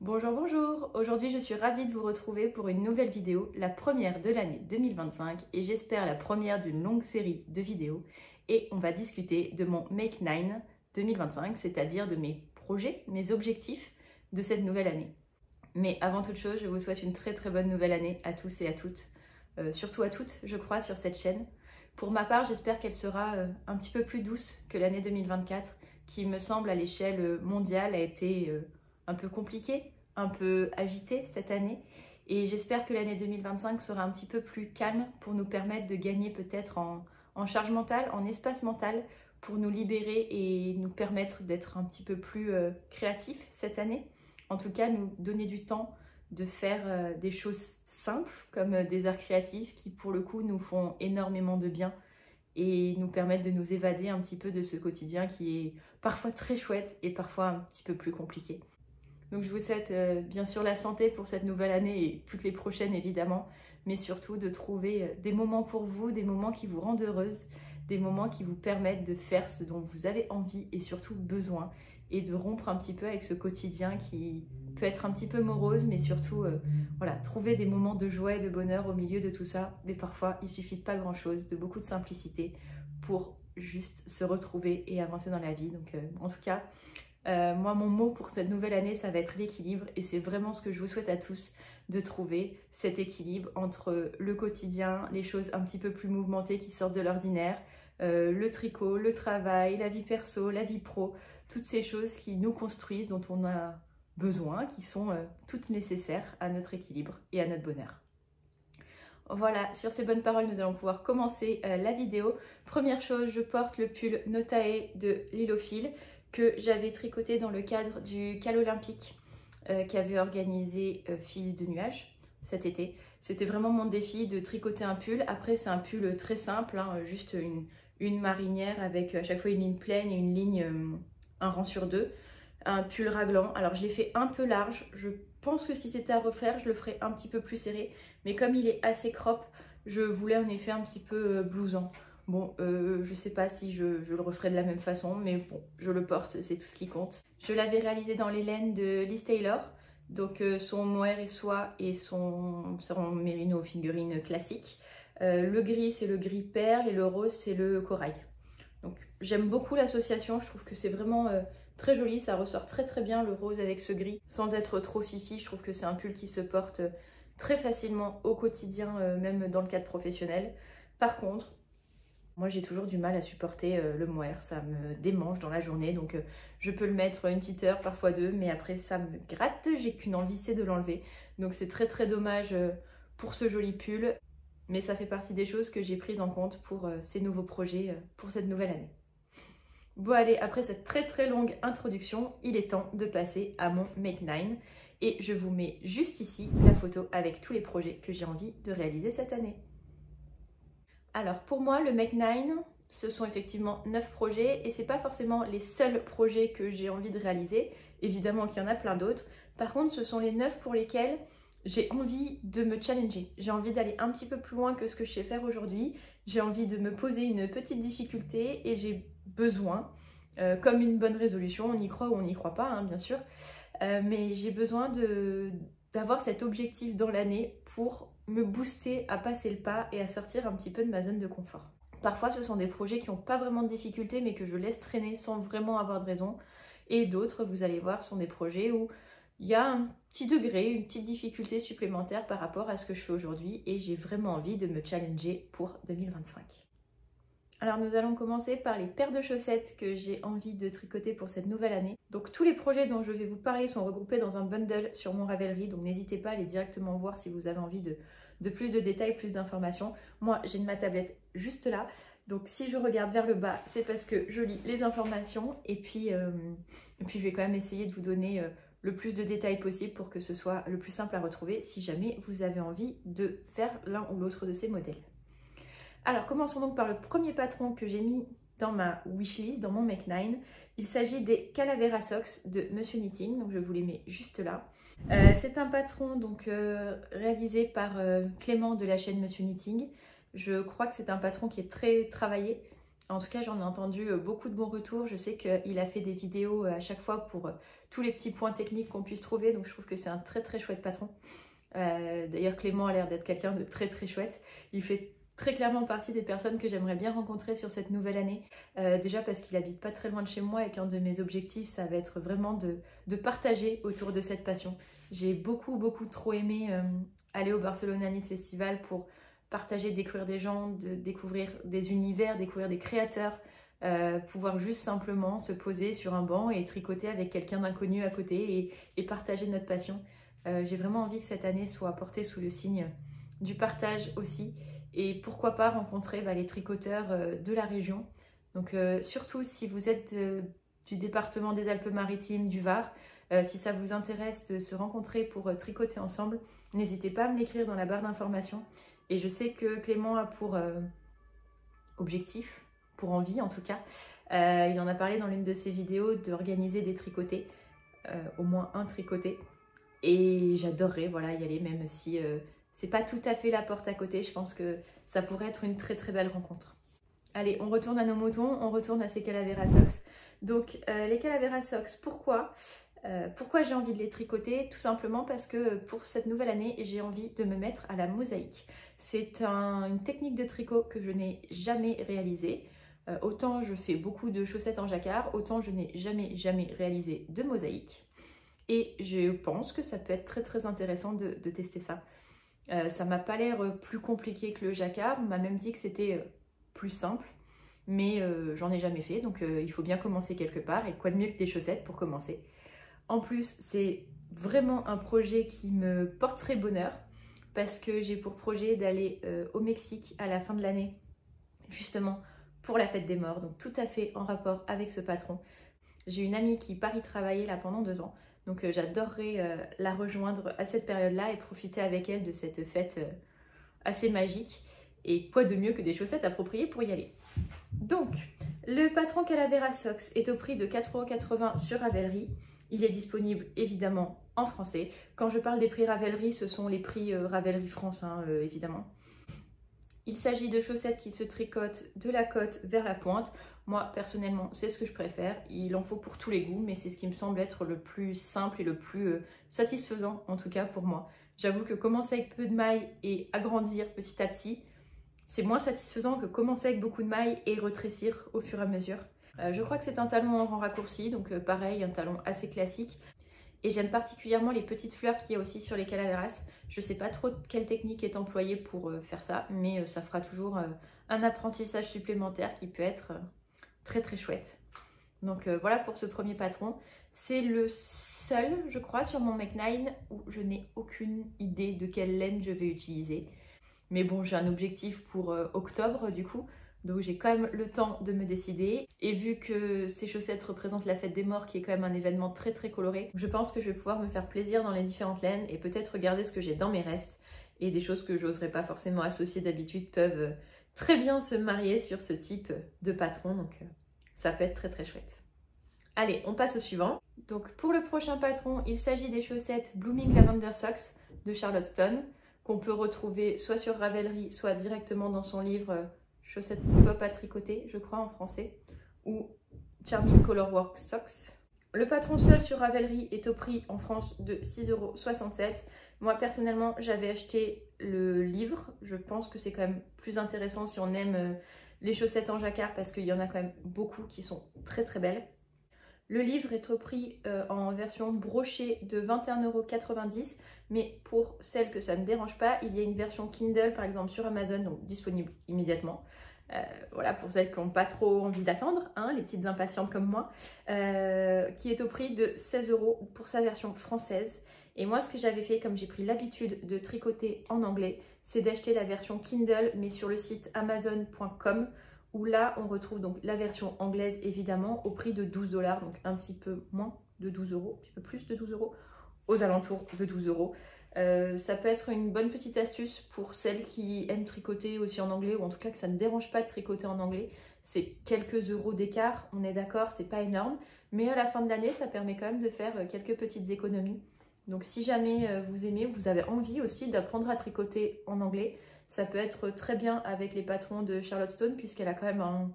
Bonjour, bonjour! Aujourd'hui, je suis ravie de vous retrouver pour une nouvelle vidéo, la première de l'année 2025 et j'espère la première d'une longue série de vidéos. Et on va discuter de mon Make 9 2025, c'est-à-dire de mes projets, mes objectifs de cette nouvelle année. Mais avant toute chose, je vous souhaite une très bonne nouvelle année à tous et à toutes, surtout à toutes, je crois, sur cette chaîne. Pour ma part, j'espère qu'elle sera un petit peu plus douce que l'année 2024, qui me semble à l'échelle mondiale a été un peu compliquée, un peu agitée cette année. Et j'espère que l'année 2025 sera un petit peu plus calme pour nous permettre de gagner peut-être en charge mentale, en espace mental, pour nous libérer et nous permettre d'être un petit peu plus créatifs cette année. En tout cas, nous donner du temps de faire des choses simples comme des arts créatifs qui pour le coup nous font énormément de bien et nous permettent de nous évader un petit peu de ce quotidien qui est parfois très chouette et parfois un petit peu plus compliqué. Donc je vous souhaite bien sûr la santé pour cette nouvelle année et toutes les prochaines évidemment, mais surtout de trouver des moments pour vous, des moments qui vous rendent heureuse, des moments qui vous permettent de faire ce dont vous avez envie et surtout besoin et de rompre un petit peu avec ce quotidien qui peut être un petit peu morose, mais surtout voilà, trouver des moments de joie et de bonheur au milieu de tout ça. Mais parfois il suffit de pas grand chose, de beaucoup de simplicité pour juste se retrouver et avancer dans la vie. Donc en tout cas, moi, mon mot pour cette nouvelle année, ça va être l'équilibre et c'est vraiment ce que je vous souhaite à tous, de trouver cet équilibre entre le quotidien, les choses un petit peu plus mouvementées qui sortent de l'ordinaire, le tricot, le travail, la vie perso, la vie pro, toutes ces choses qui nous construisent, dont on a besoin, qui sont toutes nécessaires à notre équilibre et à notre bonheur. Voilà, sur ces bonnes paroles, nous allons pouvoir commencer la vidéo. Première chose, je porte le pull Notae de Lilofil que j'avais tricoté dans le cadre du Cal Olympique qu'avait organisé Filles de Nuages cet été. C'était vraiment mon défi de tricoter un pull. Après, c'est un pull très simple, hein, juste une marinière avec à chaque fois une ligne pleine et une ligne, un rang sur deux. Un pull raglan. Alors, je l'ai fait un peu large. Je pense que si c'était à refaire, je le ferais un petit peu plus serré. Mais comme il est assez crop, je voulais un effet un petit peu blouson. Bon, je sais pas si je le referai de la même façon, mais bon, je le porte, c'est tout ce qui compte. Je l'avais réalisé dans les laines de Liz Taylor, donc son mohair et soie et son mérino figurine classique. Le gris, c'est le gris perle et le rose, c'est le corail. Donc j'aime beaucoup l'association, je trouve que c'est vraiment très joli, ça ressort très bien le rose avec ce gris, sans être trop fifi. Je trouve que c'est un pull qui se porte très facilement au quotidien, même dans le cadre professionnel. Par contre, moi j'ai toujours du mal à supporter le mohair, ça me démange dans la journée, donc je peux le mettre une petite heure, parfois deux, mais après ça me gratte, j'ai qu'une envie, c'est de l'enlever. Donc c'est très dommage pour ce joli pull, mais ça fait partie des choses que j'ai prises en compte pour ces nouveaux projets pour cette nouvelle année. Bon allez, après cette très longue introduction, il est temps de passer à mon Make 9 et je vous mets juste ici la photo avec tous les projets que j'ai envie de réaliser cette année. Alors pour moi, le Make 9, ce sont effectivement 9 projets et c'est pas forcément les seuls projets que j'ai envie de réaliser. Évidemment qu'il y en a plein d'autres. Par contre, ce sont les 9 pour lesquels j'ai envie de me challenger. J'ai envie d'aller un petit peu plus loin que ce que je sais faire aujourd'hui. J'ai envie de me poser une petite difficulté et j'ai besoin, comme une bonne résolution, on y croit ou on n'y croit pas, hein, bien sûr, mais j'ai besoin d'avoir cet objectif dans l'année pour me booster à passer le pas et à sortir un petit peu de ma zone de confort. Parfois ce sont des projets qui n'ont pas vraiment de difficultés mais que je laisse traîner sans vraiment avoir de raison, et d'autres, vous allez voir, sont des projets où il y a un petit degré, une petite difficulté supplémentaire par rapport à ce que je fais aujourd'hui et j'ai vraiment envie de me challenger pour 2025. Alors nous allons commencer par les paires de chaussettes que j'ai envie de tricoter pour cette nouvelle année. Donc tous les projets dont je vais vous parler sont regroupés dans un bundle sur mon Ravelry, donc n'hésitez pas à aller directement voir si vous avez envie de plus de détails, plus d'informations. Moi j'ai ma tablette juste là, donc si je regarde vers le bas, c'est parce que je lis les informations et puis je vais quand même essayer de vous donner le plus de détails possible pour que ce soit le plus simple à retrouver si jamais vous avez envie de faire l'un ou l'autre de ces modèles. Alors commençons donc par le premier patron que j'ai mis dans ma wishlist, dans mon Make 9. Il s'agit des Calavera Socks de Monsieur Knitting, donc je vous les mets juste là. C'est un patron donc réalisé par Clément de la chaîne Monsieur Knitting. Je crois que c'est un patron qui est très travaillé En tout cas, j'en ai entendu beaucoup de bons retours. Je sais qu'il a fait des vidéos à chaque fois pour tous les petits points techniques qu'on puisse trouver. Donc je trouve que c'est un très très chouette patron. D'ailleurs, Clément a l'air d'être quelqu'un de très très chouette. Il fait très clairement partie des personnes que j'aimerais bien rencontrer sur cette nouvelle année. Déjà parce qu'il habite pas très loin de chez moi et qu'un de mes objectifs, ça va être vraiment de partager autour de cette passion. J'ai beaucoup trop aimé aller au Barcelona Knit Festival pour partager, découvrir des gens, découvrir des univers, découvrir des créateurs, pouvoir juste simplement se poser sur un banc et tricoter avec quelqu'un d'inconnu à côté et partager notre passion. J'ai vraiment envie que cette année soit portée sous le signe du partage aussi. Et pourquoi pas rencontrer les tricoteurs de la région. Donc surtout si vous êtes du département des Alpes-Maritimes, du Var, si ça vous intéresse de se rencontrer pour tricoter ensemble, n'hésitez pas à me l'écrire dans la barre d'informations. Et je sais que Clément a pour objectif, pour envie en tout cas, il en a parlé dans l'une de ses vidéos d'organiser des tricotés, au moins un tricoté. Et j'adorerais y aller, même si c'est pas tout à fait la porte à côté. Je pense que ça pourrait être une très très belle rencontre. Allez, on retourne à nos moutons, on retourne à ces Calavera Socks. Donc les Calavera Socks, pourquoi j'ai envie de les tricoter? Tout simplement parce que pour cette nouvelle année, j'ai envie de me mettre à la mosaïque. C'est une technique de tricot que je n'ai jamais réalisée. Autant je fais beaucoup de chaussettes en jacquard, autant je n'ai jamais réalisé de mosaïque. Et je pense que ça peut être très très intéressant de tester ça. Ça m'a pas l'air plus compliqué que le jacquard, on m'a même dit que c'était plus simple, mais j'en ai jamais fait, donc il faut bien commencer quelque part, et quoi de mieux que des chaussettes pour commencer. En plus, c'est vraiment un projet qui me porterait bonheur, parce que j'ai pour projet d'aller au Mexique à la fin de l'année, justement pour la fête des morts, donc tout à fait en rapport avec ce patron. J'ai une amie qui part y travailler là pendant 2 ans, donc j'adorerais la rejoindre à cette période-là et profiter avec elle de cette fête assez magique. Et quoi de mieux que des chaussettes appropriées pour y aller. Donc, le patron Calavera Socks est au prix de 4,80 € sur Ravelry. Il est disponible évidemment en français. Quand je parle des prix Ravelry, ce sont les prix Ravelry France, évidemment. Il s'agit de chaussettes qui se tricotent de la côte vers la pointe. Moi, personnellement, c'est ce que je préfère. Il en faut pour tous les goûts, mais c'est ce qui me semble être le plus simple et le plus satisfaisant, en tout cas pour moi. J'avoue que commencer avec peu de mailles et agrandir petit à petit, c'est moins satisfaisant que commencer avec beaucoup de mailles et retrécir au fur et à mesure. Je crois que c'est un talon en rang raccourci, donc pareil, un talon assez classique. Et j'aime particulièrement les petites fleurs qu'il y a aussi sur les Calaveras. Je ne sais pas trop quelle technique est employée pour faire ça, mais ça fera toujours un apprentissage supplémentaire qui peut être très très chouette. Donc voilà pour ce premier patron. C'est le seul, je crois, sur mon Make9 où je n'ai aucune idée de quelle laine je vais utiliser. Mais bon, j'ai un objectif pour octobre du coup. Donc j'ai quand même le temps de me décider. Et vu que ces chaussettes représentent la fête des morts, qui est quand même un événement très très coloré, je pense que je vais pouvoir me faire plaisir dans les différentes laines et peut-être regarder ce que j'ai dans mes restes. Et des choses que j'oserais pas forcément associer d'habitude peuvent très bien se marier sur ce type de patron. Donc ça peut être très très chouette. Allez, on passe au suivant. Donc pour le prochain patron, il s'agit des chaussettes Blooming Lavender Socks de Charlotte Stone, qu'on peut retrouver soit sur Ravelry, soit directement dans son livre Chaussettes pop à tricoter, je crois en français, ou Charming Colorwork Socks. Le patron seul sur Ravelry est au prix en France de 6,67 €. Moi personnellement, j'avais acheté le livre. Je pense que c'est quand même plus intéressant si on aime les chaussettes en jacquard, parce qu'il y en a quand même beaucoup qui sont très très belles. Le livre est au prix en version brochée de 21,90 €, mais pour celles que ça ne dérange pas, il y a une version Kindle par exemple sur Amazon, donc disponible immédiatement. Voilà, pour celles qui n'ont pas trop envie d'attendre, les petites impatientes comme moi, qui est au prix de 16 € pour sa version française. Et moi, ce que j'avais fait, comme j'ai pris l'habitude de tricoter en anglais, c'est d'acheter la version Kindle, mais sur le site amazon.com, où là, on retrouve donc la version anglaise, évidemment, au prix de 12 $, donc un petit peu moins de 12 €, un petit peu plus de 12 €, aux alentours de 12 €. Ça peut être une bonne petite astuce pour celles qui aiment tricoter aussi en anglais, ou en tout cas que ça ne dérange pas de tricoter en anglais. C'est quelques euros d'écart, on est d'accord, c'est pas énorme, mais à la fin de l'année, ça permet quand même de faire quelques petites économies. Donc si jamais vous aimez, vous avez envie aussi d'apprendre à tricoter en anglais, ça peut être très bien avec les patrons de Charlotte Stone, puisqu'elle a quand même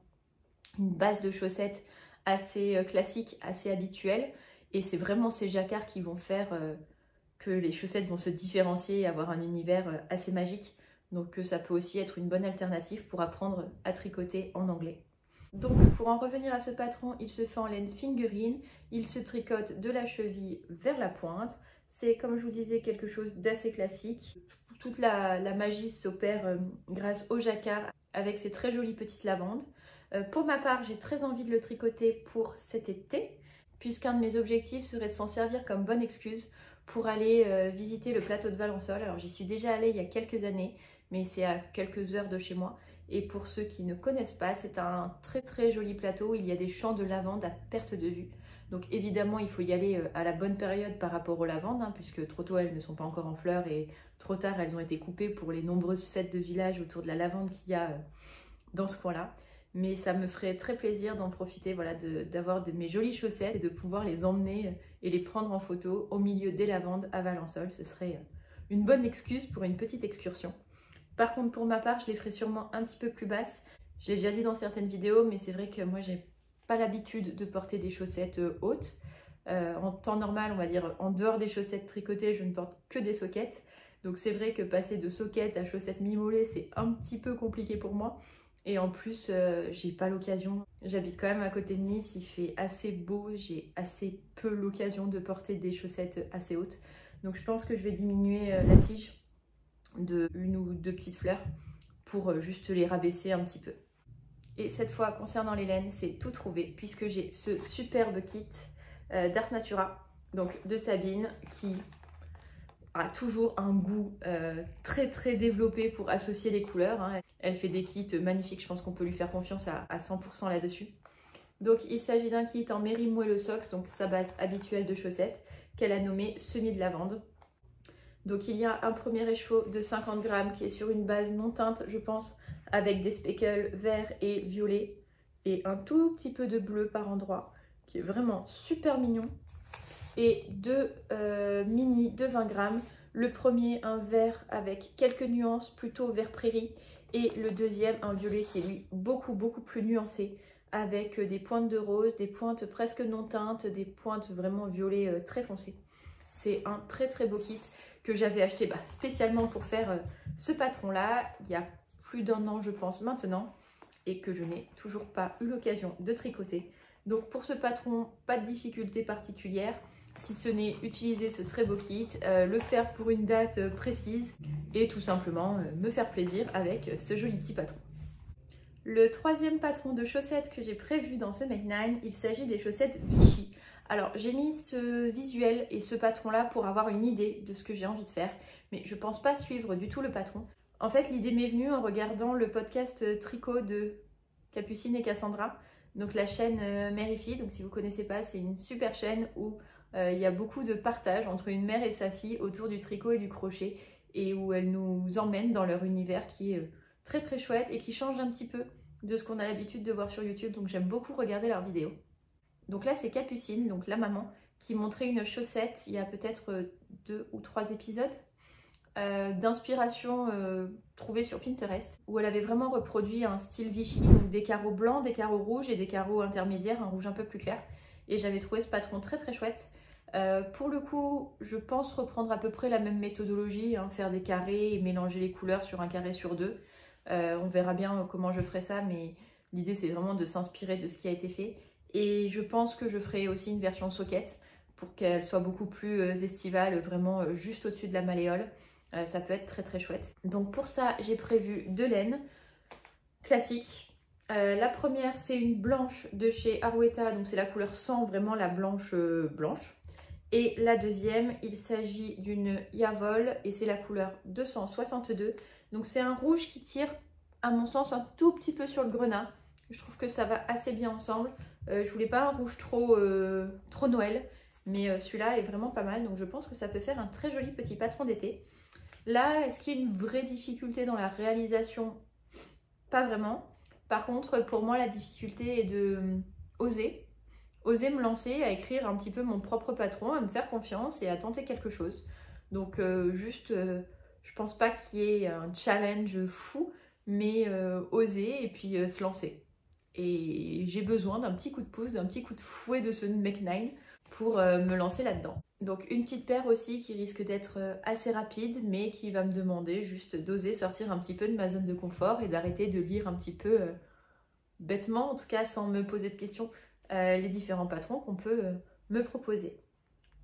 une base de chaussettes assez classique, assez habituelle. Et c'est vraiment ces jacquards qui vont faire que les chaussettes vont se différencier et avoir un univers assez magique. Donc ça peut aussi être une bonne alternative pour apprendre à tricoter en anglais. Donc pour en revenir à ce patron, il se fait en laine fingering, il se tricote de la cheville vers la pointe. C'est, comme je vous disais, quelque chose d'assez classique. Toute la magie s'opère grâce au jacquard avec ces très jolies petites lavandes. Pour ma part, j'ai très envie de le tricoter pour cet été, puisqu'un de mes objectifs serait de s'en servir comme bonne excuse pour aller visiter le plateau de Valensole. Alors j'y suis déjà allée il y a quelques années, mais c'est à quelques heures de chez moi. Et pour ceux qui ne connaissent pas, c'est un très très joli plateau. Il y a des champs de lavande à perte de vue. Donc évidemment, il faut y aller à la bonne période par rapport aux lavandes, hein, puisque trop tôt, elles ne sont pas encore en fleurs et trop tard, elles ont été coupées pour les nombreuses fêtes de village autour de la lavande qu'il y a dans ce coin-là. Mais ça me ferait très plaisir d'en profiter, voilà, d'avoir mes jolies chaussettes et de pouvoir les emmener et les prendre en photo au milieu des lavandes à Valensole. Ce serait une bonne excuse pour une petite excursion. Par contre, pour ma part, je les ferai sûrement un petit peu plus basses. Je l'ai déjà dit dans certaines vidéos, mais c'est vrai que moi, j'ai pas l'habitude de porter des chaussettes hautes. En temps normal, on va dire, en dehors des chaussettes tricotées, je ne porte que des soquettes. Donc c'est vrai que passer de soquettes à chaussettes mi-mollets, c'est un petit peu compliqué pour moi. Et en plus, j'ai pas l'occasion. J'habite quand même à côté de Nice, il fait assez beau, j'ai assez peu l'occasion de porter des chaussettes assez hautes. Donc je pense que je vais diminuer la tige de une ou deux petites fleurs pour juste les rabaisser un petit peu. Et cette fois, concernant les laines, c'est tout trouvé puisque j'ai ce superbe kit d'Ars Natura, donc de Sabine, qui a toujours un goût très très développé pour associer les couleurs, hein. Elle fait des kits magnifiques, je pense qu'on peut lui faire confiance à 100% là-dessus. Donc il s'agit d'un kit en Merry Moello Socks, donc sa base habituelle de chaussettes, qu'elle a nommée Semis de lavande. Donc il y a un premier écheveau de 50 grammes qui est sur une base non teinte, je pense, avec des speckles verts et violets et un tout petit peu de bleu par endroit, qui est vraiment super mignon. Et deux mini de 20 grammes. Le premier, un vert avec quelques nuances, plutôt vert prairie. Et le deuxième, un violet qui est lui beaucoup plus nuancé, avec des pointes de rose, des pointes presque non teintes, des pointes vraiment violet très foncées. C'est un très beau kit que j'avais acheté spécialement pour faire ce patron-là, il y a plus d'un an je pense maintenant, et que je n'ai toujours pas eu l'occasion de tricoter. Donc pour ce patron, pas de difficulté particulière, si ce n'est utiliser ce très beau kit, le faire pour une date précise et tout simplement me faire plaisir avec ce joli petit patron. Le troisième patron de chaussettes que j'ai prévu dans ce Make 9, il s'agit des chaussettes Vichy. Alors j'ai mis ce visuel et ce patron là pour avoir une idée de ce que j'ai envie de faire, mais je pense pas suivre du tout le patron. En fait l'idée m'est venue en regardant le podcast tricot de Capucine et Cassandra, donc la chaîne Mère et Fille. Donc si vous connaissez pas, c'est une super chaîne où il y a beaucoup de partage entre une mère et sa fille autour du tricot et du crochet, et où elles nous emmènent dans leur univers qui est très chouette et qui change un petit peu de ce qu'on a l'habitude de voir sur YouTube, donc j'aime beaucoup regarder leurs vidéos. Donc là c'est Capucine, donc la maman, qui montrait une chaussette il y a peut-être 2 ou 3 épisodes d'inspiration trouvée sur Pinterest, où elle avait vraiment reproduit un style Vichy, donc des carreaux blancs, des carreaux rouges et des carreaux intermédiaires, un rouge un peu plus clair. Et j'avais trouvé ce patron très chouette. Pour le coup, je pense reprendre à peu près la même méthodologie, hein, faire des carrés et mélanger les couleurs sur un carré sur deux. On verra bien comment je ferai ça, mais l'idée c'est vraiment de s'inspirer de ce qui a été fait. Et je pense que je ferai aussi une version soquette pour qu'elle soit beaucoup plus estivale, vraiment juste au-dessus de la malléole. Ça peut être très chouette. Donc pour ça, j'ai prévu 2 laines classiques. La première, c'est une blanche de chez Arouetta, donc c'est la couleur 100, vraiment la blanche blanche. Et la deuxième, il s'agit d'une Yavol et c'est la couleur 262. Donc c'est un rouge qui tire, à mon sens, un tout petit peu sur le grenat. Je trouve que ça va assez bien ensemble. Je voulais pas un rouge trop Noël, mais celui-là est vraiment pas mal. Donc je pense que ça peut faire un très joli petit patron d'été. Là, est-ce qu'il y a une vraie difficulté dans la réalisation? Pas vraiment. Par contre, pour moi, la difficulté est de oser me lancer à écrire un petit peu mon propre patron, à me faire confiance et à tenter quelque chose. Donc je pense pas qu'il y ait un challenge fou, mais oser et puis se lancer. et j'ai besoin d'un petit coup de pouce, d'un petit coup de fouet de ce Mech9 pour me lancer là-dedans. Donc une petite paire aussi qui risque d'être assez rapide, mais qui va me demander juste d'oser sortir un petit peu de ma zone de confort et d'arrêter de lire un petit peu bêtement, en tout cas sans me poser de questions, les différents patrons qu'on peut me proposer.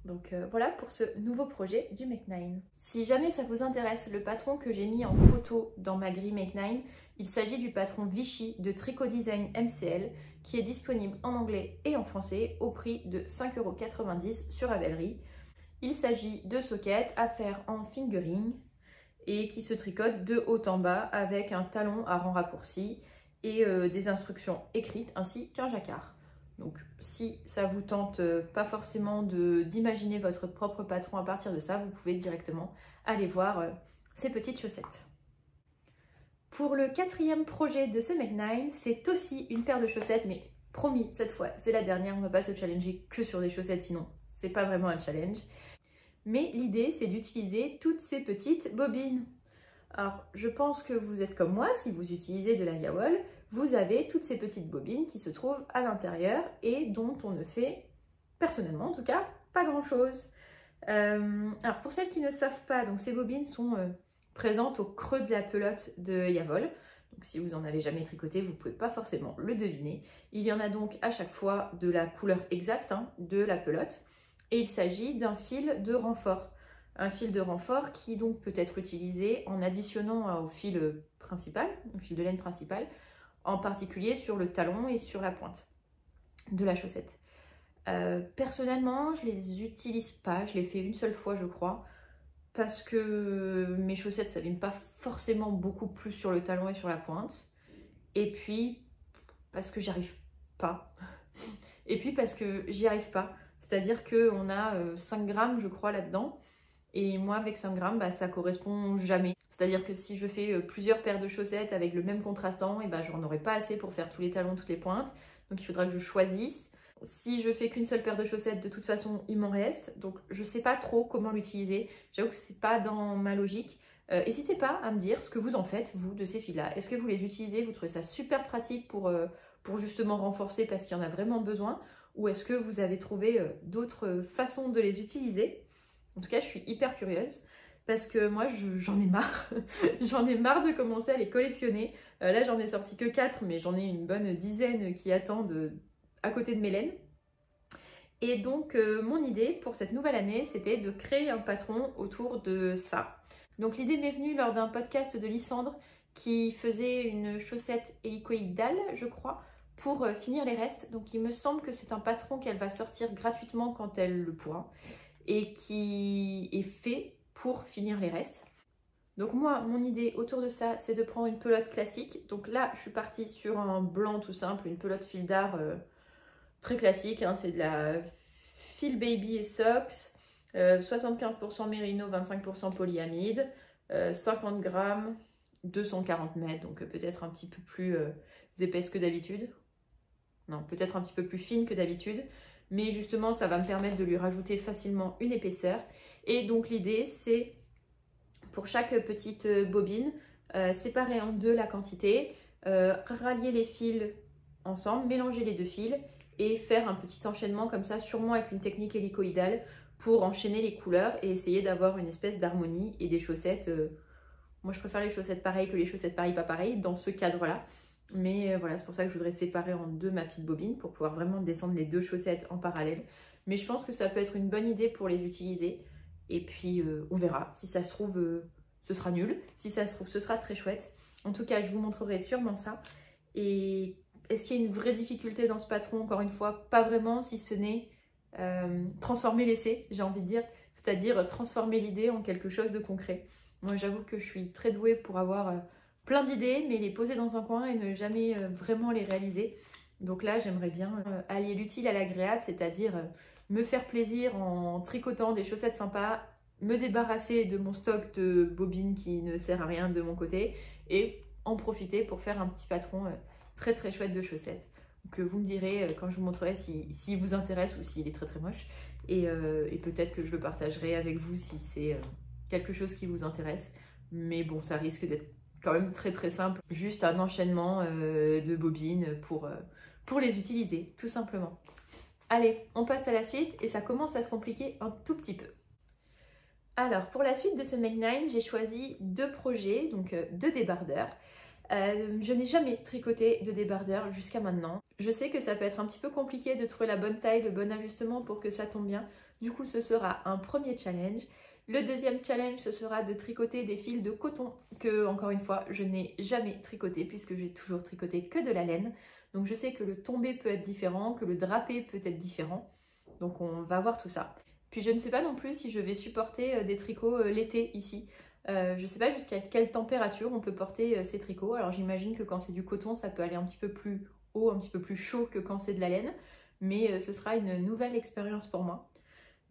Donc voilà pour ce nouveau projet du Mech9. Si jamais ça vous intéresse, le patron que j'ai mis en photo dans ma grille Mech9, il s'agit du patron Vichy de Tricot Design MCL qui est disponible en anglais et en français au prix de 5,90 € sur Ravelry. Il s'agit de sockets à faire en fingering et qui se tricotent de haut en bas avec un talon à rang raccourci et des instructions écrites ainsi qu'un jacquard. Donc si ça vous tente pas forcément d'imaginer votre propre patron à partir de ça, vous pouvez directement aller voir ces petites chaussettes. Pour le 4e projet de ce Mech9, c'est aussi une paire de chaussettes, mais promis, cette fois c'est la dernière, on va pas se challenger que sur des chaussettes, sinon c'est pas vraiment un challenge. Mais l'idée c'est d'utiliser toutes ces petites bobines. Alors je pense que vous êtes comme moi, si vous utilisez de la Yaoll, vous avez toutes ces petites bobines qui se trouvent à l'intérieur et dont on ne fait, personnellement en tout cas, pas grand chose. Alors pour celles qui ne savent pas, donc ces bobines sont présentes au creux de la pelote de Yaoll. Donc si vous n'en avez jamais tricoté, vous ne pouvez pas forcément le deviner. Il y en a donc à chaque fois de la couleur exacte de la pelote. Et il s'agit d'un fil de renfort. Un fil de renfort qui donc peut être utilisé en additionnant au fil principal, au fil de laine principal, en particulier sur le talon et sur la pointe de la chaussette. Personnellement, je les utilise pas, je l'ai fait une seule fois je crois, parce que mes chaussettes s'abîment pas forcément beaucoup plus sur le talon et sur la pointe, et puis parce que j'y arrive pas, et puis parce que j'y arrive pas, c'est-à-dire qu'on a 5 grammes je crois là-dedans, et moi avec 5 grammes bah, ça correspond jamais. C'est-à-dire que si je fais plusieurs paires de chaussettes avec le même contrastant, et ben j'en aurai pas assez pour faire tous les talons, toutes les pointes. Donc il faudra que je choisisse. Si je fais qu'une seule paire de chaussettes, de toute façon, il m'en reste. Donc je sais pas trop comment l'utiliser. J'avoue que c'est pas dans ma logique. N'hésitez pas à me dire ce que vous en faites, vous, de ces fils-là. Est-ce que vous les utilisez? Vous trouvez ça super pratique pour justement renforcer parce qu'il y en a vraiment besoin? Ou est-ce que vous avez trouvé d'autres façons de les utiliser? En tout cas, je suis hyper curieuse. Parce que moi j'en ai marre, j'en ai marre de commencer à les collectionner. Là j'en ai sorti que 4, mais j'en ai une bonne dizaine qui attendent à côté de mes laines. Et donc mon idée pour cette nouvelle année, c'était de créer un patron autour de ça. Donc l'idée m'est venue lors d'un podcast de Lysandre qui faisait une chaussette hélicoïdale, je crois, pour finir les restes. Donc il me semble que c'est un patron qu'elle va sortir gratuitement quand elle le pourra et qui est fait pour finir les restes. Donc moi, mon idée autour de ça, c'est de prendre une pelote classique. Donc là, je suis partie sur un blanc tout simple, une pelote fil d'art très classique. C'est de la Fil Baby et Socks, 75% mérino, 25% polyamide, 50 grammes, 240 mètres, donc peut-être un petit peu plus épaisse que d'habitude. Non, peut-être un petit peu plus fine que d'habitude. Mais justement, ça va me permettre de lui rajouter facilement une épaisseur. Et donc l'idée, c'est pour chaque petite bobine, séparer en deux la quantité, rallier les fils ensemble, mélanger les deux fils et faire un petit enchaînement comme ça, sûrement avec une technique hélicoïdale pour enchaîner les couleurs et essayer d'avoir une espèce d'harmonie et des chaussettes. Moi, je préfère les chaussettes pareilles que les chaussettes pareilles pas pareilles dans ce cadre-là. Mais voilà, c'est pour ça que je voudrais séparer en deux ma petite bobine pour pouvoir vraiment descendre les deux chaussettes en parallèle. Mais je pense que ça peut être une bonne idée pour les utiliser. Et puis on verra, si ça se trouve ce sera nul, si ça se trouve ce sera très chouette. En tout cas je vous montrerai sûrement ça. Et est-ce qu'il y a une vraie difficulté dans ce patron? Encore une fois, pas vraiment, si ce n'est transformer l'essai, j'ai envie de dire. C'est-à-dire transformer l'idée en quelque chose de concret. Moi j'avoue que je suis très douée pour avoir plein d'idées, mais les poser dans un coin et ne jamais vraiment les réaliser. Donc là j'aimerais bien allier l'utile à l'agréable, c'est-à-dire me faire plaisir en tricotant des chaussettes sympas, me débarrasser de mon stock de bobines qui ne sert à rien de mon côté et en profiter pour faire un petit patron très très chouette de chaussettes. Donc vous me direz quand je vous montrerai s'il vous intéresse ou s'il est très très moche et peut-être que je le partagerai avec vous si c'est quelque chose qui vous intéresse. Mais bon, ça risque d'être quand même très très simple, juste un enchaînement de bobines pour les utiliser, tout simplement. Allez, on passe à la suite et ça commence à se compliquer un tout petit peu. Alors, pour la suite de ce Make 9, j'ai choisi 2 projets, donc 2 débardeurs. Je n'ai jamais tricoté de débardeur jusqu'à maintenant. Je sais que ça peut être un petit peu compliqué de trouver la bonne taille, le bon ajustement pour que ça tombe bien. Du coup, ce sera un premier challenge. Le deuxième challenge, ce sera de tricoter des fils de coton que, encore une fois, je n'ai jamais tricoté puisque j'ai toujours tricoté que de la laine. Donc je sais que le tombé peut être différent, que le drapé peut être différent. Donc on va voir tout ça. Puis je ne sais pas non plus si je vais supporter des tricots l'été ici. Je ne sais pas jusqu'à quelle température on peut porter ces tricots. Alors j'imagine que quand c'est du coton, ça peut aller un petit peu plus haut, un petit peu plus chaud que quand c'est de la laine. Mais ce sera une nouvelle expérience pour moi.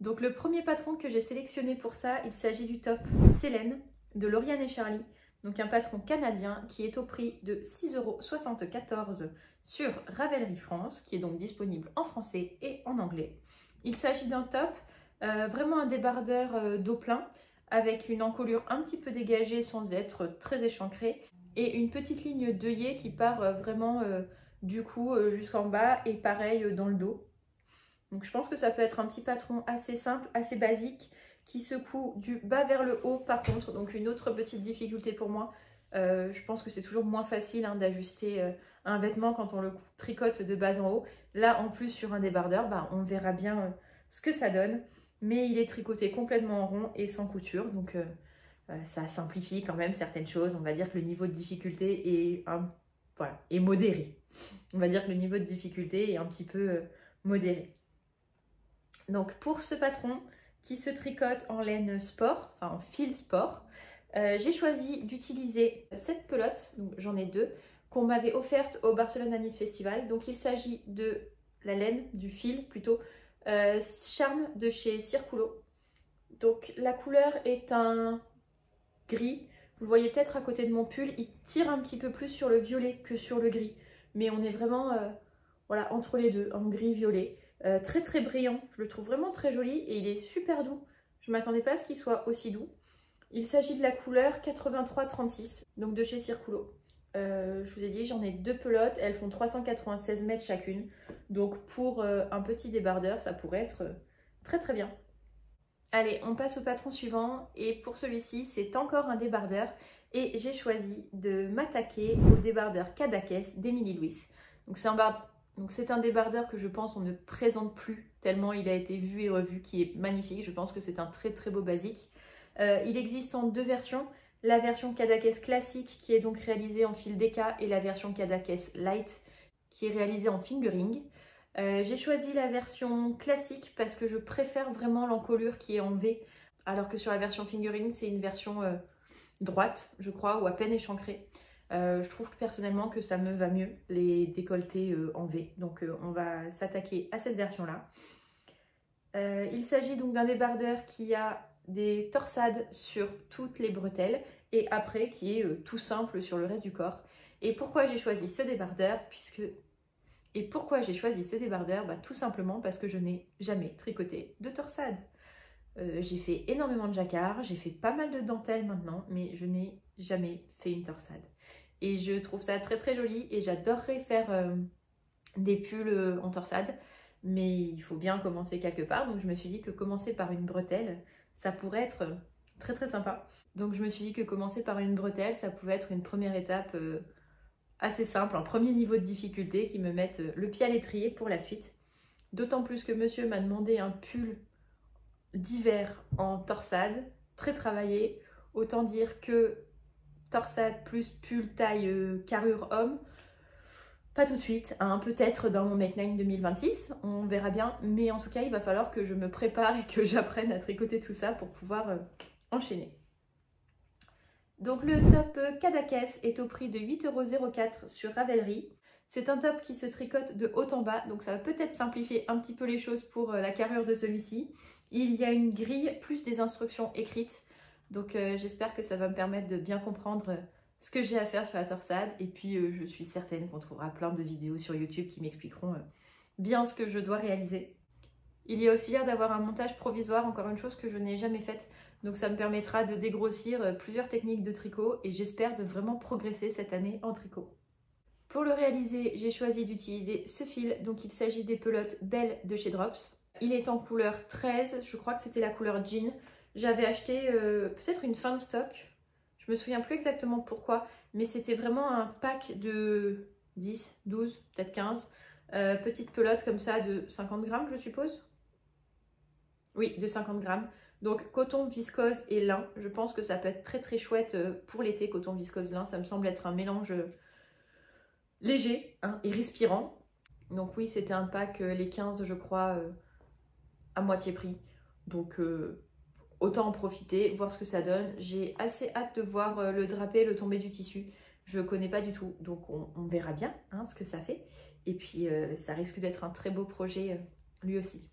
Donc le premier patron que j'ai sélectionné pour ça, il s'agit du top Célène de Lauriane et Charlie. Donc un patron canadien qui est au prix de 6,74 € sur Ravelry France, qui est donc disponible en français et en anglais. Il s'agit d'un top, vraiment un débardeur dos plein, avec une encolure un petit peu dégagée sans être très échancrée, et une petite ligne d'œillet qui part vraiment du cou jusqu'en bas, et pareil dans le dos. Donc je pense que ça peut être un petit patron assez simple, assez basique, qui secoue du bas vers le haut par contre. Donc une autre petite difficulté pour moi, je pense que c'est toujours moins facile d'ajuster un vêtement quand on le tricote de bas en haut. Là en plus sur un débardeur, on verra bien ce que ça donne. Mais il est tricoté complètement en rond et sans couture. Donc ça simplifie quand même certaines choses. On va dire que le niveau de difficulté est modéré. On va dire que le niveau de difficulté est un petit peu modéré. Donc pour ce patron qui se tricote en laine sport, enfin en fil sport, j'ai choisi d'utiliser cette pelote, donc j'en ai 2, qu'on m'avait offerte au Barcelona Knit Festival. Donc il s'agit de la laine, du fil plutôt, Charme de chez Circulo. Donc la couleur est un gris. Vous le voyez peut-être à côté de mon pull, il tire un petit peu plus sur le violet que sur le gris. Mais on est vraiment voilà, entre les deux, en gris-violet. Très très brillant, je le trouve vraiment très joli et il est super doux. Je ne m'attendais pas à ce qu'il soit aussi doux. Il s'agit de la couleur 8336, donc de chez Circulo. Je vous ai dit, j'en ai 2 pelotes, elles font 396 mètres chacune. Donc pour un petit débardeur, ça pourrait être très très bien. Allez, on passe au patron suivant et pour celui-ci, c'est encore un débardeur et j'ai choisi de m'attaquer au débardeur Cadaqués d'Emily Louis. Donc c'est un débardeur que je pense on ne présente plus tellement il a été vu et revu, qui est magnifique. Je pense que c'est un très très beau basique. Il existe en 2 versions. La version Cadaqués classique qui est donc réalisée en fil DK et la version Cadaqués Light qui est réalisée en fingering. J'ai choisi la version classique parce que je préfère vraiment l'encolure qui est en V, alors que sur la version fingering c'est une version droite je crois, ou à peine échancrée. Je trouve personnellement que ça me va mieux les décolletés en V, donc on va s'attaquer à cette version là. Il s'agit donc d'un débardeur qui a des torsades sur toutes les bretelles et après qui est tout simple sur le reste du corps. Et pourquoi j'ai choisi ce débardeur tout simplement parce que je n'ai jamais tricoté de torsade. J'ai fait énormément de jacquard, j'ai fait pas mal de dentelle maintenant, mais je n'ai jamais fait une torsade. Et je trouve ça très très joli et j'adorerais faire des pulls en torsade, mais il faut bien commencer quelque part. Donc je me suis dit que commencer par une bretelle, ça pourrait être très très sympa. Donc je me suis dit que commencer par une bretelle, ça pouvait être une première étape assez simple, un premier niveau de difficulté qui me mette le pied à l'étrier pour la suite. D'autant plus que monsieur m'a demandé un pull d'hiver en torsade, très travaillé. Autant dire que torsade plus pull taille carrure homme, pas tout de suite, hein, peut-être dans mon Make 9 2026, on verra bien. Mais en tout cas, il va falloir que je me prépare et que j'apprenne à tricoter tout ça pour pouvoir enchaîner. Donc le top Cadaqués est au prix de 8,04 € sur Ravelry. C'est un top qui se tricote de haut en bas, donc ça va peut-être simplifier un petit peu les choses pour la carrure de celui-ci. Il y a une grille plus des instructions écrites, donc j'espère que ça va me permettre de bien comprendre ce que j'ai à faire sur la torsade. Et puis je suis certaine qu'on trouvera plein de vidéos sur YouTube qui m'expliqueront bien ce que je dois réaliser. Il y a aussi l'air d'avoir un montage provisoire, encore une chose que je n'ai jamais faite. Donc ça me permettra de dégrossir plusieurs techniques de tricot et j'espère de vraiment progresser cette année en tricot. Pour le réaliser, j'ai choisi d'utiliser ce fil, donc il s'agit des pelotes Belle de chez Drops. Il est en couleur 13, je crois que c'était la couleur jean. J'avais acheté peut-être une fin de stock, je me souviens plus exactement pourquoi, mais c'était vraiment un pack de 10, 12, peut-être 15 petites pelotes comme ça de 50 grammes je suppose. Oui, de 50 grammes. Donc coton, viscose et lin, je pense que ça peut être très très chouette pour l'été, coton, viscose, lin, ça me semble être un mélange léger hein, et respirant. Donc oui, c'était un pack, les 15 je crois, à moitié prix. Donc autant en profiter, voir ce que ça donne. J'ai assez hâte de voir le drapé, le tombé du tissu. Je ne connais pas du tout, donc on verra bien hein, ce que ça fait. Et puis ça risque d'être un très beau projet lui aussi.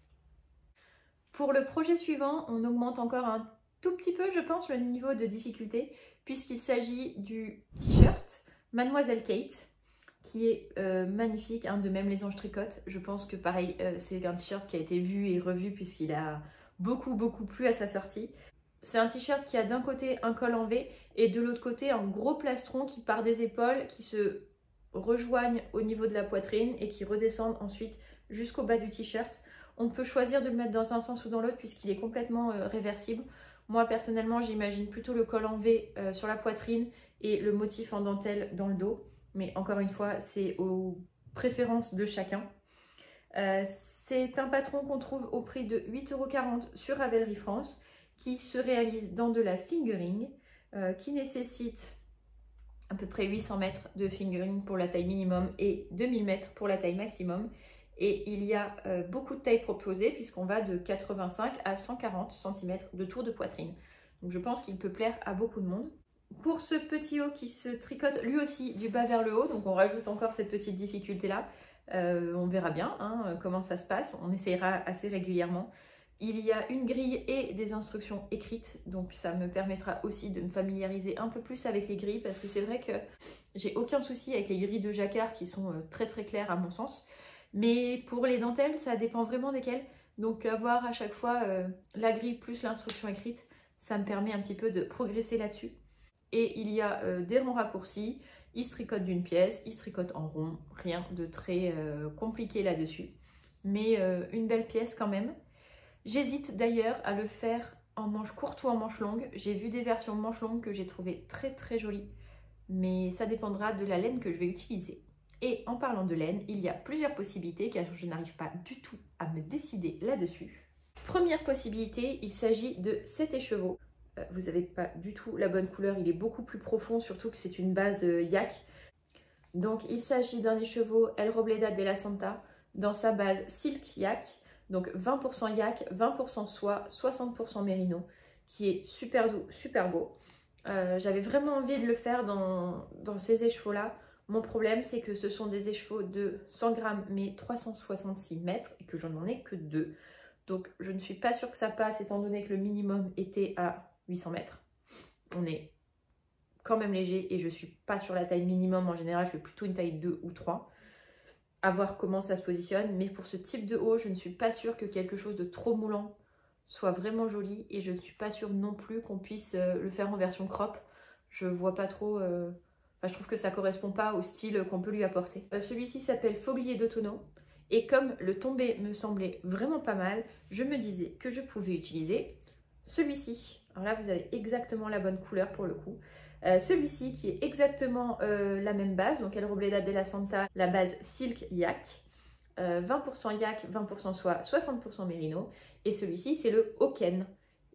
Pour le projet suivant, on augmente encore un tout petit peu, je pense, le niveau de difficulté, puisqu'il s'agit du t-shirt Mademoiselle Kate, qui est magnifique, hein, de même les anges tricotent. Je pense que pareil, c'est un t-shirt qui a été vu et revu puisqu'il a beaucoup plu à sa sortie. C'est un t-shirt qui a d'un côté un col en V et de l'autre côté un gros plastron qui part des épaules, qui se rejoignent au niveau de la poitrine et qui redescendent ensuite jusqu'au bas du t-shirt. On peut choisir de le mettre dans un sens ou dans l'autre puisqu'il est complètement réversible. Moi personnellement j'imagine plutôt le col en V sur la poitrine et le motif en dentelle dans le dos. Mais encore une fois, c'est aux préférences de chacun. C'est un patron qu'on trouve au prix de 8,40 € sur Ravelry France, qui se réalise dans de la fingering, qui nécessite à peu près 800 mètres de fingering pour la taille minimum et 2000 mètres pour la taille maximum. Et il y a beaucoup de tailles proposées puisqu'on va de 85 à 140 cm de tour de poitrine. Donc je pense qu'il peut plaire à beaucoup de monde. Pour ce petit haut qui se tricote lui aussi du bas vers le haut, donc on rajoute encore cette petite difficulté là, on verra bien hein, comment ça se passe, on essayera assez régulièrement. Il y a une grille et des instructions écrites, donc ça me permettra aussi de me familiariser un peu plus avec les grilles parce que c'est vrai que j'ai aucun souci avec les grilles de jacquard qui sont très claires à mon sens, mais pour les dentelles ça dépend vraiment desquelles, donc avoir à chaque fois la grille plus l'instruction écrite, ça me permet un petit peu de progresser là-dessus. Et il y a des ronds raccourcis, il se tricote d'une pièce, il se tricote en rond, rien de très compliqué là-dessus. Mais une belle pièce quand même. J'hésite d'ailleurs à le faire en manche courte ou en manche longue. J'ai vu des versions manche longue que j'ai trouvées très jolies. Mais ça dépendra de la laine que je vais utiliser. Et en parlant de laine, il y a plusieurs possibilités car je n'arrive pas du tout à me décider là-dessus. Première possibilité, il s'agit de cet écheveau. Vous n'avez pas du tout la bonne couleur, il est beaucoup plus profond, surtout que c'est une base yak. Donc il s'agit d'un écheveau El Robleda de la Santa dans sa base silk yak, donc 20% yak, 20% soie, 60% mérino, qui est super doux, super beau. J'avais vraiment envie de le faire dans ces écheveaux-là. Mon problème, c'est que ce sont des écheveaux de 100 grammes, mais 366 mètres, et que je n'en ai que 2. Donc je ne suis pas sûre que ça passe, étant donné que le minimum était à 800 mètres. On est quand même léger et je suis pas sur la taille minimum. En général, je fais plutôt une taille 2 ou 3. À voir comment ça se positionne. Mais pour ce type de haut, je ne suis pas sûre que quelque chose de trop moulant soit vraiment joli. Et je ne suis pas sûre non plus qu'on puisse le faire en version crop. Je vois pas trop... Enfin, je trouve que ça correspond pas au style qu'on peut lui apporter. Celui-ci s'appelle Foglier d'Automno. Et comme le tombé me semblait vraiment pas mal, je me disais que je pouvais utiliser celui-ci. Alors là, vous avez exactement la bonne couleur pour le coup. Celui-ci qui est exactement la même base, donc El Robleda de la Santa, la base Silk Yak. 20% yak, 20% soie, 60% mérino. Et celui-ci, c'est le Hoken.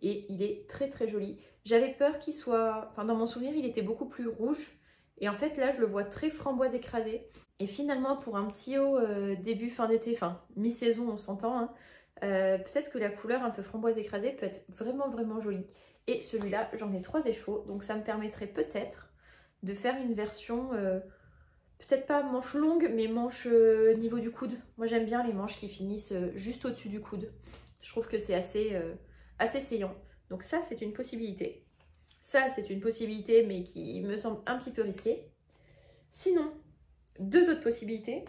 Et il est très joli. J'avais peur qu'il soit... Enfin, dans mon souvenir, il était beaucoup plus rouge. Et en fait, là, je le vois très framboise écrasée. Et finalement, pour un petit haut début, fin d'été, enfin, mi-saison, on s'entend, hein, peut-être que la couleur un peu framboise écrasée peut être vraiment jolie. Et celui-là, j'en ai 3 écheveaux, donc ça me permettrait peut-être de faire une version, peut-être pas manche longue, mais manche niveau du coude. Moi, j'aime bien les manches qui finissent juste au-dessus du coude. Je trouve que c'est assez saillant. Donc ça, c'est une possibilité. Ça, c'est une possibilité, mais qui me semble un petit peu risquée. Sinon, 2 autres possibilités.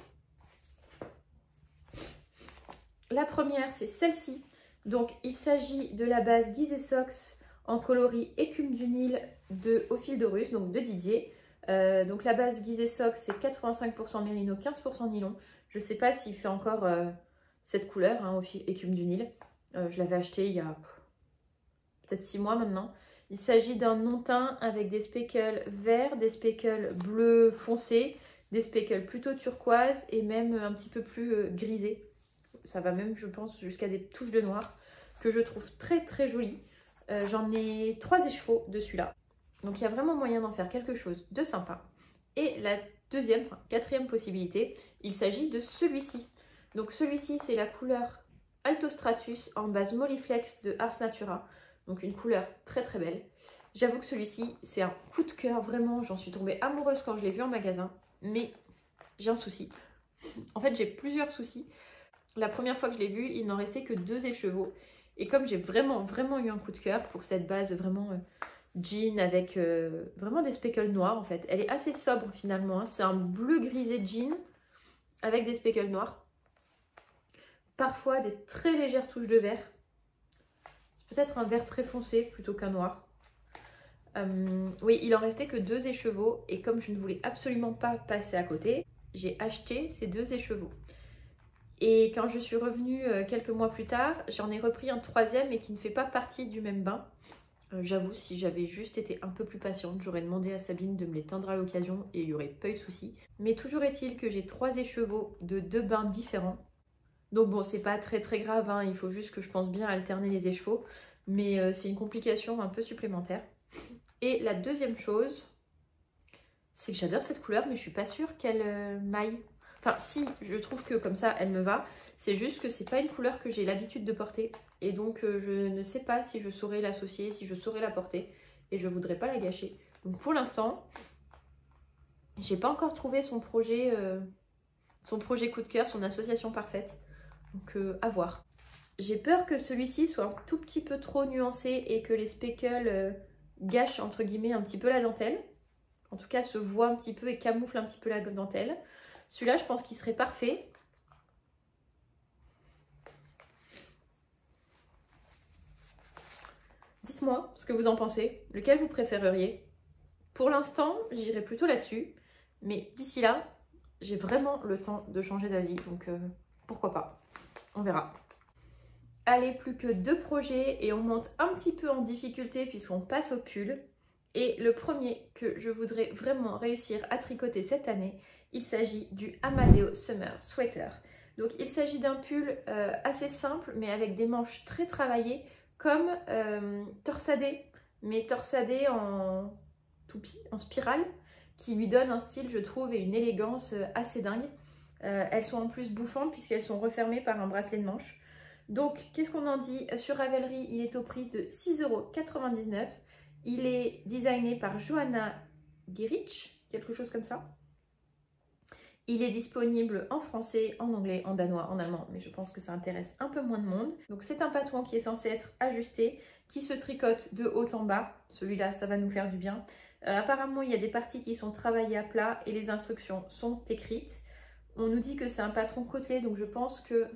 La première, c'est celle-ci. Donc, il s'agit de la base Guise et Socks en coloris écume du Nil au fil de russe, donc de Didier. Donc la base Gizeh Sock, c'est 85% mérino, 15% nylon. Je ne sais pas s'il fait encore cette couleur, hein, écume du Nil. Je l'avais acheté il y a peut-être 6 mois maintenant. Il s'agit d'un non-teint avec des speckles verts, des speckles bleus foncés, des speckles plutôt turquoise et même un petit peu plus grisés. Ça va même, je pense, jusqu'à des touches de noir que je trouve très très jolies. J'en ai 3 échevaux de celui-là. Donc il y a vraiment moyen d'en faire quelque chose de sympa. Et la quatrième possibilité, il s'agit de celui-ci. Donc celui-ci, c'est la couleur Alto Stratus en base Molliflex de Ars Natura. Donc une couleur très très belle. J'avoue que celui-ci, c'est un coup de cœur, vraiment. J'en suis tombée amoureuse quand je l'ai vu en magasin. Mais j'ai un souci. En fait, j'ai plusieurs soucis. La première fois que je l'ai vu, il n'en restait que 2 écheveaux. Et comme j'ai vraiment eu un coup de cœur pour cette base vraiment jean avec vraiment des speckles noirs en fait. Elle est assez sobre finalement. Hein. C'est un bleu grisé jean avec des speckles noirs. Parfois des très légères touches de vert. C'est peut-être un vert très foncé plutôt qu'un noir. Oui, il en restait que 2 écheveaux. Et comme je ne voulais absolument pas passer à côté, j'ai acheté ces 2 écheveaux. Et quand je suis revenue quelques mois plus tard, j'en ai repris un 3e et qui ne fait pas partie du même bain. J'avoue, si j'avais juste été un peu plus patiente, j'aurais demandé à Sabine de me les teindre à l'occasion et il n'y aurait pas eu de souci. Mais toujours est-il que j'ai 3 écheveaux de 2 bains différents. Donc bon, c'est pas très très grave, hein, il faut juste que je pense bien alterner les écheveaux. Mais c'est une complication un peu supplémentaire. Et la deuxième chose, c'est que j'adore cette couleur, mais je suis pas sûre qu'elle m'aille. Enfin, si, je trouve que comme ça, elle me va. C'est juste que c'est pas une couleur que j'ai l'habitude de porter. Et donc, je ne sais pas si je saurais l'associer, si je saurais la porter. Et je voudrais pas la gâcher. Donc, pour l'instant, j'ai pas encore trouvé son projet coup de cœur, son association parfaite. Donc, à voir. J'ai peur que celui-ci soit un tout petit peu trop nuancé et que les speckles gâchent, entre guillemets, un petit peu la dentelle. En tout cas, se voit un petit peu et camoufle un petit peu la dentelle. Celui-là, je pense qu'il serait parfait. Dites-moi ce que vous en pensez. Lequel vous préféreriez? Pour l'instant, j'irai plutôt là-dessus. Mais d'ici là, j'ai vraiment le temps de changer d'avis. Donc, pourquoi pas? On verra. Allez, plus que 2 projets et on monte un petit peu en difficulté puisqu'on passe au pull. Et le premier que je voudrais vraiment réussir à tricoter cette année, il s'agit du Amadeo Summer Sweater. Donc il s'agit d'un pull assez simple mais avec des manches très travaillées comme torsadé, mais torsadé en toupie, en spirale, qui lui donne un style, je trouve, et une élégance assez dingue. Elles sont en plus bouffantes puisqu'elles sont refermées par un bracelet de manche. Donc qu'est-ce qu'on en dit? Sur Ravelry, il est au prix de 6,99 €. Il est designé par Johanna Gierich, quelque chose comme ça. Il est disponible en français, en anglais, en danois, en allemand, mais je pense que ça intéresse un peu moins de monde. Donc c'est un patron qui est censé être ajusté, qui se tricote de haut en bas. Celui-là, ça va nous faire du bien. Apparemment, il y a des parties qui sont travaillées à plat et les instructions sont écrites. On nous dit que c'est un patron côtelé, donc je pense que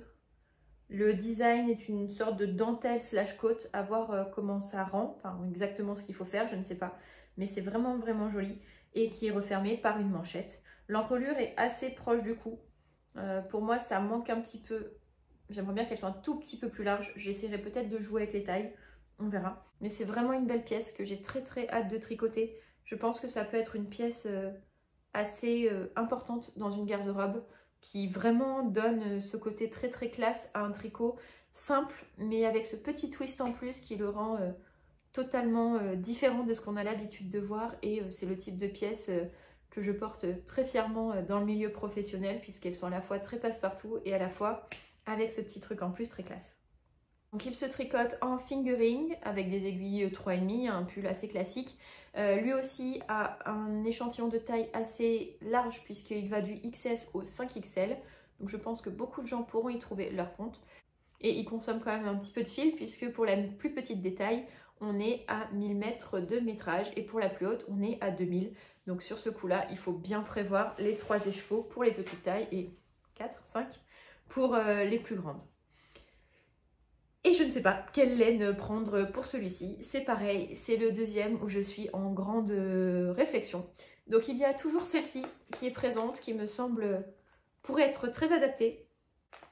le design est une sorte de dentelle slash côte, à voir comment ça rend, enfin exactement ce qu'il faut faire, je ne sais pas. Mais c'est vraiment joli et qui est refermé par une manchette. L'encolure est assez proche du cou. Pour moi, ça manque un petit peu. J'aimerais bien qu'elle soit un tout petit peu plus large. J'essaierai peut-être de jouer avec les tailles, on verra. Mais c'est vraiment une belle pièce que j'ai très hâte de tricoter. Je pense que ça peut être une pièce assez importante dans une garde-robe, qui vraiment donne ce côté très classe à un tricot simple, mais avec ce petit twist en plus qui le rend totalement différent de ce qu'on a l'habitude de voir. Et c'est le type de pièce que je porte très fièrement dans le milieu professionnel, puisqu'elles sont à la fois très passe-partout et à la fois avec ce petit truc en plus très classe. Donc il se tricote en fingering avec des aiguilles 3,5, un pull assez classique. Lui aussi a un échantillon de taille assez large puisqu'il va du XS au 5XL. Donc je pense que beaucoup de gens pourront y trouver leur compte. Et il consomme quand même un petit peu de fil puisque pour la plus petite des tailles, on est à 1000 mètres de métrage et pour la plus haute, on est à 2000. Donc sur ce coup-là, il faut bien prévoir les 3 écheveaux pour les petites tailles et 4, 5 pour les plus grandes. Et je ne sais pas quelle laine prendre pour celui-ci. C'est pareil, c'est le deuxième où je suis en grande réflexion. Donc il y a toujours celle-ci qui est présente, qui me semble pourrait être très adaptée,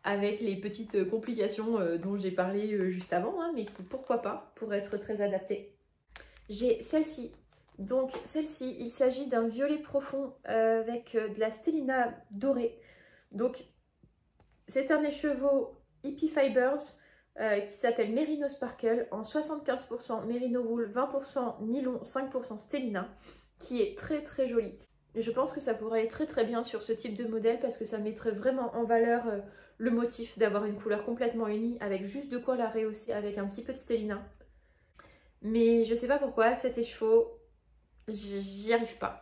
avec les petites complications dont j'ai parlé juste avant, hein, mais qui, pourquoi pas, pourrait être très adaptée. J'ai celle-ci. Donc celle-ci, il s'agit d'un violet profond avec de la stélina dorée. Donc c'est un écheveau Hippie Fibers qui s'appelle Merino Sparkle en 75% Merino Wool, 20% nylon, 5% stélina, qui est très très joli. Et je pense que ça pourrait aller très très bien sur ce type de modèle parce que ça mettrait vraiment en valeur le motif d'avoir une couleur complètement unie avec juste de quoi la rehausser avec un petit peu de stélina. Mais je sais pas pourquoi, cet écheveau, j'y arrive pas.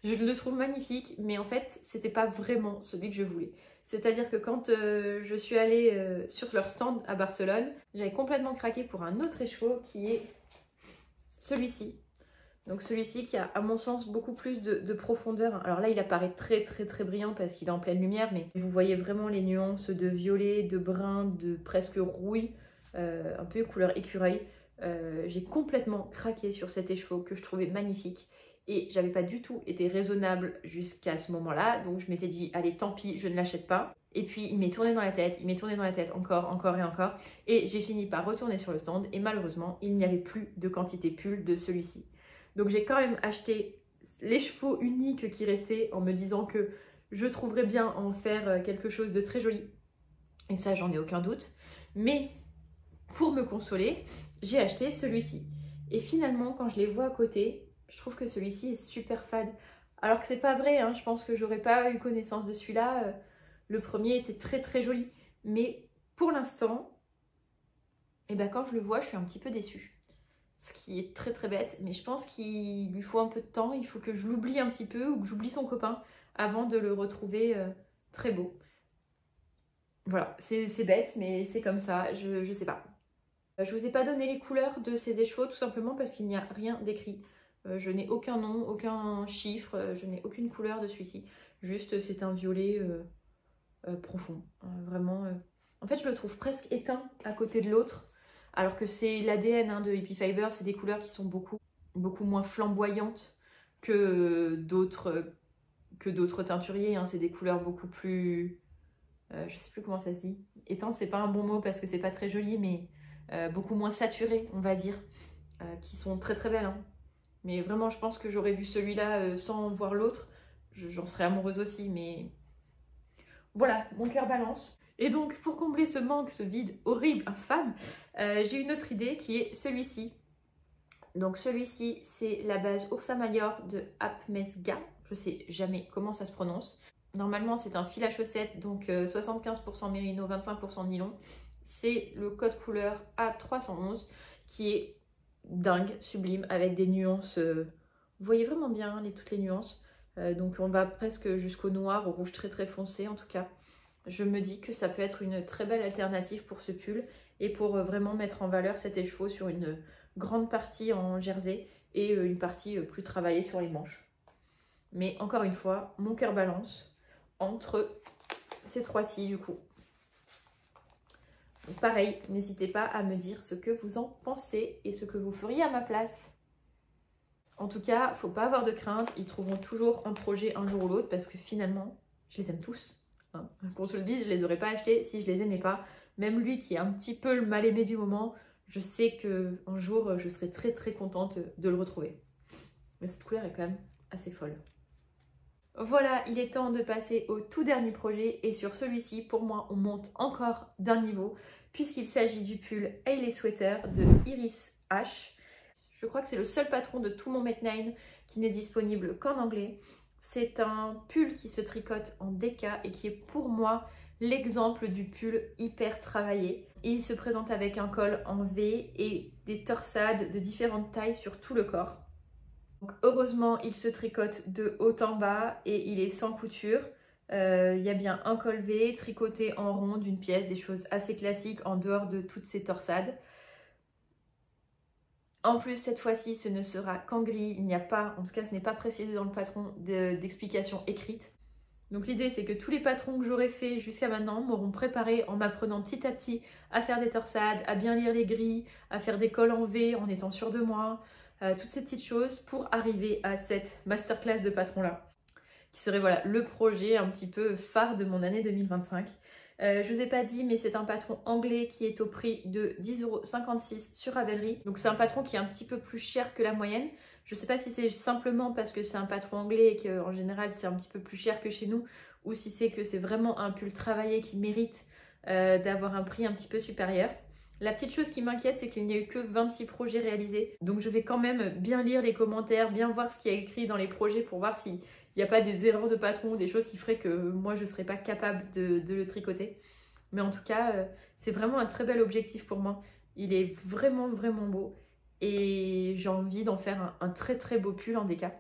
Je le trouve magnifique, mais en fait, c'était pas vraiment celui que je voulais. C'est-à-dire que quand je suis allée sur leur stand à Barcelone, j'avais complètement craqué pour un autre écheveau qui est celui-ci. Donc celui-ci qui a, à mon sens, beaucoup plus de profondeur. Alors là, il apparaît très très très brillant parce qu'il est en pleine lumière, mais vous voyez vraiment les nuances de violet, de brun, de presque rouille, un peu couleur écureuil. J'ai complètement craqué sur cet écheveau que je trouvais magnifique. Et j'avais pas du tout été raisonnable jusqu'à ce moment-là, donc je m'étais dit, allez, tant pis, je ne l'achète pas. Et puis il m'est tourné dans la tête, il m'est tourné dans la tête encore et encore. Et j'ai fini par retourner sur le stand et malheureusement, il n'y avait plus de quantité pull de celui-ci. Donc j'ai quand même acheté l'écheveau unique qui restait en me disant que je trouverais bien en faire quelque chose de très joli. Et ça, j'en ai aucun doute. Mais pour me consoler, j'ai acheté celui-ci. Et finalement, quand je les vois à côté, je trouve que celui-ci est super fade. Alors que c'est pas vrai, hein, je pense que j'aurais pas eu connaissance de celui-là. Le premier était très très joli. Mais pour l'instant, eh ben, quand je le vois, je suis un petit peu déçue. Ce qui est très très bête, mais je pense qu'il lui faut un peu de temps. Il faut que je l'oublie un petit peu ou que j'oublie son copain avant de le retrouver très beau. Voilà, c'est bête, mais c'est comme ça, je sais pas. Je vous ai pas donné les couleurs de ces écheveaux tout simplement parce qu'il n'y a rien d'écrit. Je n'ai aucun nom, aucun chiffre, je n'ai aucune couleur de celui-ci. Juste, c'est un violet profond. Vraiment. En fait, je le trouve presque éteint à côté de l'autre. Alors que c'est l'ADN de Hippie Fiber, c'est des couleurs qui sont beaucoup moins flamboyantes que d'autres teinturiers. Hein. C'est des couleurs beaucoup plus... je sais plus comment ça se dit. Éteint, c'est pas un bon mot parce que c'est pas très joli, mais beaucoup moins saturées, on va dire. Qui sont très très belles. Hein. Mais vraiment, je pense que j'aurais vu celui-là sans voir l'autre. J'en serais amoureuse aussi, mais... Voilà, mon cœur balance. Et donc, pour combler ce manque, ce vide horrible, infâme, j'ai une autre idée qui est celui-ci. Donc celui-ci, c'est la base Ursa Major de Apmesga. Je sais jamais comment ça se prononce. Normalement, c'est un fil à chaussettes, donc 75% mérino, 25% nylon. C'est le code couleur A311 qui est dingue, sublime, avec des nuances. Vous voyez vraiment bien toutes les nuances. Donc on va presque jusqu'au noir, au rouge très très foncé en tout cas. Je me dis que ça peut être une très belle alternative pour ce pull et pour vraiment mettre en valeur cet écheveau sur une grande partie en jersey et une partie plus travaillée sur les manches. Mais encore une fois, mon cœur balance entre ces trois-ci du coup. Donc pareil, n'hésitez pas à me dire ce que vous en pensez et ce que vous feriez à ma place. En tout cas, faut pas avoir de crainte, ils trouveront toujours un projet un jour ou l'autre parce que finalement, je les aime tous. Hein. Qu'on se le dise, je les aurais pas achetés si je les aimais pas. Même lui qui est un petit peu le mal aimé du moment, je sais qu'un jour, je serai très très contente de le retrouver. Mais cette couleur est quand même assez folle. Voilà, il est temps de passer au tout dernier projet et sur celui-ci, pour moi, on monte encore d'un niveau puisqu'il s'agit du pull Hayley Sweater de Iris H. Je crois que c'est le seul patron de tout mon Make 9 qui n'est disponible qu'en anglais. C'est un pull qui se tricote en DK et qui est pour moi l'exemple du pull hyper travaillé. Il se présente avec un col en V et des torsades de différentes tailles sur tout le corps. Donc heureusement, il se tricote de haut en bas et il est sans couture. Il y a bien un col V tricoté en rond d'une pièce, des choses assez classiques en dehors de toutes ces torsades. En plus, cette fois-ci, ce ne sera qu'en gris. Il n'y a pas, en tout cas, ce n'est pas précisé dans le patron d'explication écrite. Donc l'idée c'est que tous les patrons que j'aurais fait jusqu'à maintenant m'auront préparé en m'apprenant petit à petit à faire des torsades, à bien lire les grilles, à faire des cols en V en étant sûre de moi, toutes ces petites choses pour arriver à cette masterclass de patron là, qui serait voilà le projet un petit peu phare de mon année 2025. Je vous ai pas dit, mais c'est un patron anglais qui est au prix de 10,56 € sur Ravelry. Donc c'est un patron qui est un petit peu plus cher que la moyenne. Je sais pas si c'est simplement parce que c'est un patron anglais et qu'en général c'est un petit peu plus cher que chez nous, ou si c'est que c'est vraiment un pull travaillé qui mérite d'avoir un prix un petit peu supérieur. La petite chose qui m'inquiète, c'est qu'il n'y a eu que 26 projets réalisés. Donc je vais quand même bien lire les commentaires, bien voir ce qu'il y a écrit dans les projets pour voir s'il n'y a pas des erreurs de patron, des choses qui feraient que moi je ne serais pas capable de le tricoter. Mais en tout cas, c'est vraiment un très bel objectif pour moi. Il est vraiment vraiment beau et j'ai envie d'en faire un très très beau pull en déca.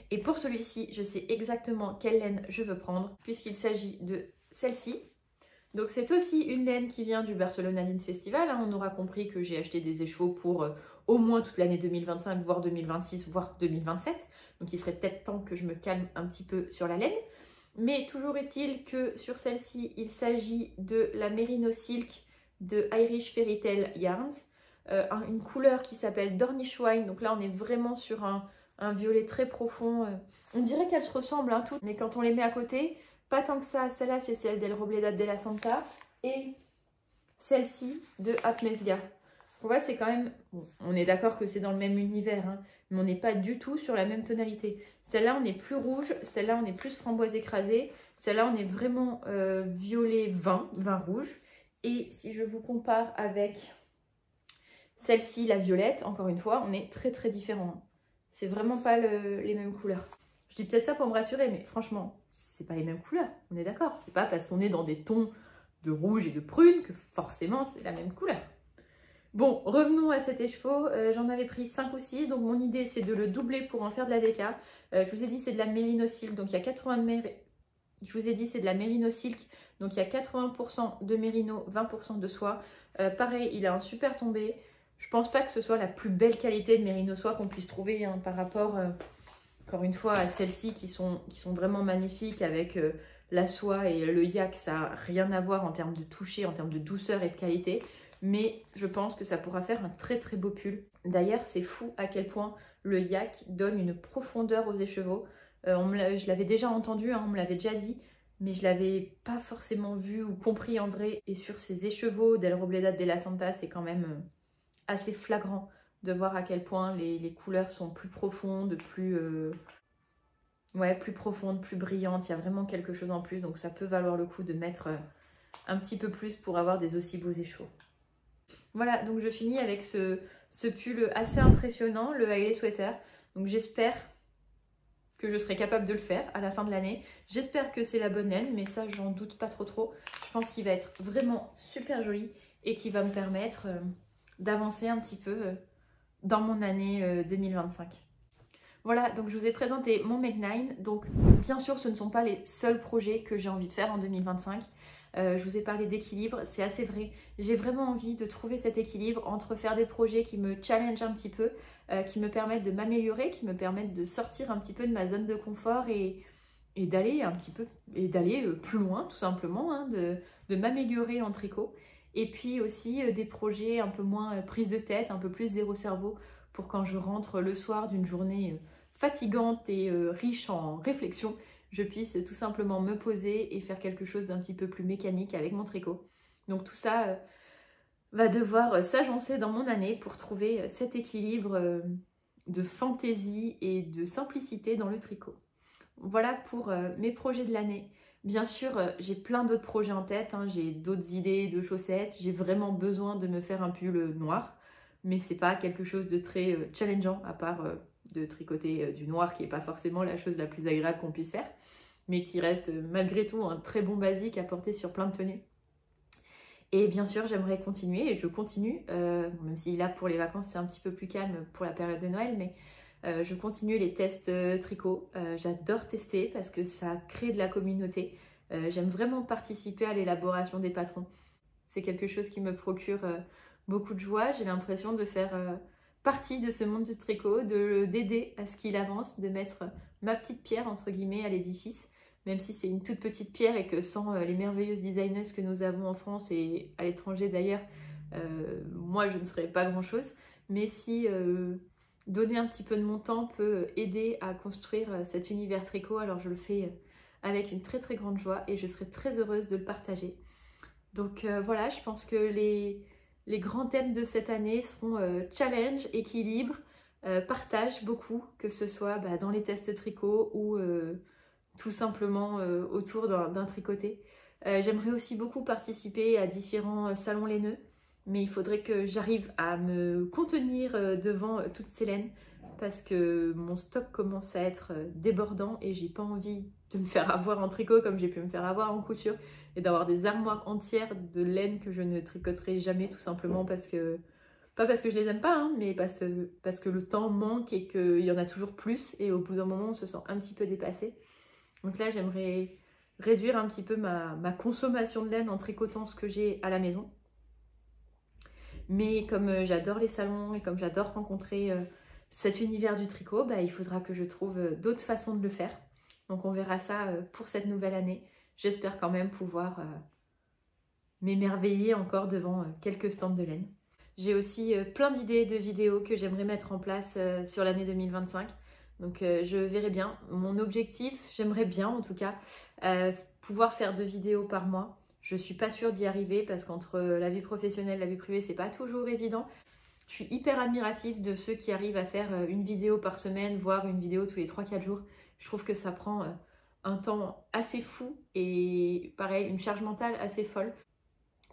Et pour celui-ci, je sais exactement quelle laine je veux prendre puisqu'il s'agit de celle-ci. Donc c'est aussi une laine qui vient du Barcelona Knit Festival. On aura compris que j'ai acheté des écheveaux pour au moins toute l'année 2025, voire 2026, voire 2027. Donc il serait peut-être temps que je me calme un petit peu sur la laine. Mais toujours est-il que sur celle-ci, il s'agit de la Merino Silk de Irish Fairy Tale Yarns. Une couleur qui s'appelle Dornish Wine. Donc là on est vraiment sur un violet très profond. On dirait qu'elles se ressemblent toutes, mais quand on les met à côté... Pas tant que ça, celle-là c'est celle d'El Robledad de la Santa et celle-ci de Apmesga. On voit c'est quand même, bon, on est d'accord que c'est dans le même univers, hein, mais on n'est pas du tout sur la même tonalité. Celle-là on est plus rouge, celle-là on est plus framboise écrasée, celle-là on est vraiment violet vin rouge. Et si je vous compare avec celle-ci, la violette, encore une fois, on est très très différents. C'est vraiment pas les mêmes couleurs. Je dis peut-être ça pour me rassurer, mais franchement... c'est pas les mêmes couleurs, on est d'accord. C'est pas parce qu'on est dans des tons de rouge et de prune que forcément c'est la même couleur. Bon, revenons à cet écheveau. J'en avais pris 5 ou 6, donc mon idée c'est de le doubler pour en faire de la déca. Je vous ai dit c'est de la Merino Silk, donc il y a 80%. Je vous ai dit c'est de la Merino Silk, donc il y a 80% de Merino, 20% de soie. Pareil, il a un super tombé. Je pense pas que ce soit la plus belle qualité de Merino soie qu'on puisse trouver hein, par rapport... encore une fois, à celles-ci qui sont vraiment magnifiques avec la soie et le yak, ça n'a rien à voir en termes de toucher, en termes de douceur et de qualité. Mais je pense que ça pourra faire un très très beau pull. D'ailleurs, c'est fou à quel point le yak donne une profondeur aux écheveaux. Je l'avais déjà entendu, hein, on me l'avait déjà dit, mais je ne l'avais pas forcément vu ou compris en vrai. Et sur ces écheveaux d'El Robledad de la Santa, c'est quand même assez flagrant de voir à quel point les couleurs sont plus profondes, plus profondes, plus brillantes. Il y a vraiment quelque chose en plus, donc ça peut valoir le coup de mettre un petit peu plus pour avoir des aussi beaux écheveaux. Voilà, donc je finis avec ce pull assez impressionnant, le Hailey Sweater. Donc j'espère que je serai capable de le faire à la fin de l'année. J'espère que c'est la bonne laine, mais ça j'en doute pas trop. Je pense qu'il va être vraiment super joli et qu'il va me permettre d'avancer un petit peu dans mon année 2025. Voilà, donc je vous ai présenté mon Make 9. Donc bien sûr, ce ne sont pas les seuls projets que j'ai envie de faire en 2025. Je vous ai parlé d'équilibre, c'est assez vrai. J'ai vraiment envie de trouver cet équilibre entre faire des projets qui me challengent un petit peu, qui me permettent de m'améliorer, qui me permettent de sortir un petit peu de ma zone de confort et d'aller un petit peu, plus loin tout simplement, hein, de m'améliorer en tricot. Et puis aussi des projets un peu moins prise de tête, un peu plus zéro cerveau, pour quand je rentre le soir d'une journée fatigante et riche en réflexion, je puisse tout simplement me poser et faire quelque chose d'un petit peu plus mécanique avec mon tricot. Donc tout ça va devoir s'agencer dans mon année pour trouver cet équilibre de fantaisie et de simplicité dans le tricot. Voilà pour mes projets de l'année. Bien sûr, j'ai plein d'autres projets en tête, hein. J'ai d'autres idées de chaussettes, j'ai vraiment besoin de me faire un pull noir, mais c'est pas quelque chose de très challengeant, à part de tricoter du noir, qui n'est pas forcément la chose la plus agréable qu'on puisse faire, mais qui reste malgré tout un très bon basique à porter sur plein de tenues. Et bien sûr, j'aimerais continuer, et je continue, même si là pour les vacances c'est un petit peu plus calme pour la période de Noël, mais je continue les tests tricot. J'adore tester parce que ça crée de la communauté. J'aime vraiment participer à l'élaboration des patrons. C'est quelque chose qui me procure beaucoup de joie. J'ai l'impression de faire partie de ce monde du tricot, d'aider à ce qu'il avance, de mettre ma petite pierre entre guillemets à l'édifice. même si c'est une toute petite pierre et que sans les merveilleuses designeuses que nous avons en France et à l'étranger d'ailleurs, moi je ne serais pas grand chose. Mais si donner un petit peu de mon temps peut aider à construire cet univers tricot, alors je le fais avec une très très grande joie et je serai très heureuse de le partager. Donc voilà, je pense que les grands thèmes de cette année seront challenge, équilibre, partage beaucoup, que ce soit dans les tests tricot ou tout simplement autour d'un tricoté. J'aimerais aussi beaucoup participer à différents salons laineux, mais il faudrait que j'arrive à me contenir devant toutes ces laines parce que mon stock commence à être débordant et j'ai pas envie de me faire avoir en tricot comme j'ai pu me faire avoir en couture et d'avoir des armoires entières de laine que je ne tricoterai jamais, tout simplement parce que, pas parce que je les aime pas, hein, mais parce que le temps manque et qu'il y en a toujours plus et au bout d'un moment on se sent un petit peu dépassé. Donc là j'aimerais réduire un petit peu ma consommation de laine en tricotant ce que j'ai à la maison. Mais comme j'adore les salons et comme j'adore rencontrer cet univers du tricot, il faudra que je trouve d'autres façons de le faire. Donc on verra ça pour cette nouvelle année. J'espère quand même pouvoir m'émerveiller encore devant quelques stands de laine. J'ai aussi plein d'idées de vidéos que j'aimerais mettre en place sur l'année 2025. Donc je verrai bien. Mon objectif, j'aimerais bien en tout cas, pouvoir faire 2 vidéos par mois. Je suis pas sûre d'y arriver parce qu'entre la vie professionnelle et la vie privée, c'est pas toujours évident. Je suis hyper admirative de ceux qui arrivent à faire une vidéo par semaine, voire une vidéo tous les 3-4 jours. Je trouve que ça prend un temps assez fou et pareil, une charge mentale assez folle.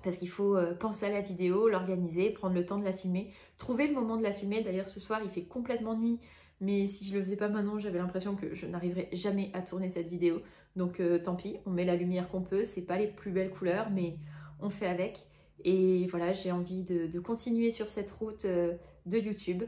Parce qu'il faut penser à la vidéo, l'organiser, prendre le temps de la filmer, trouver le moment de la filmer. D'ailleurs ce soir il fait complètement nuit, mais si je le faisais pas maintenant, j'avais l'impression que je n'arriverais jamais à tourner cette vidéo. Donc tant pis, on met la lumière qu'on peut, c'est pas les plus belles couleurs, mais on fait avec. Et voilà, j'ai envie de continuer sur cette route de YouTube.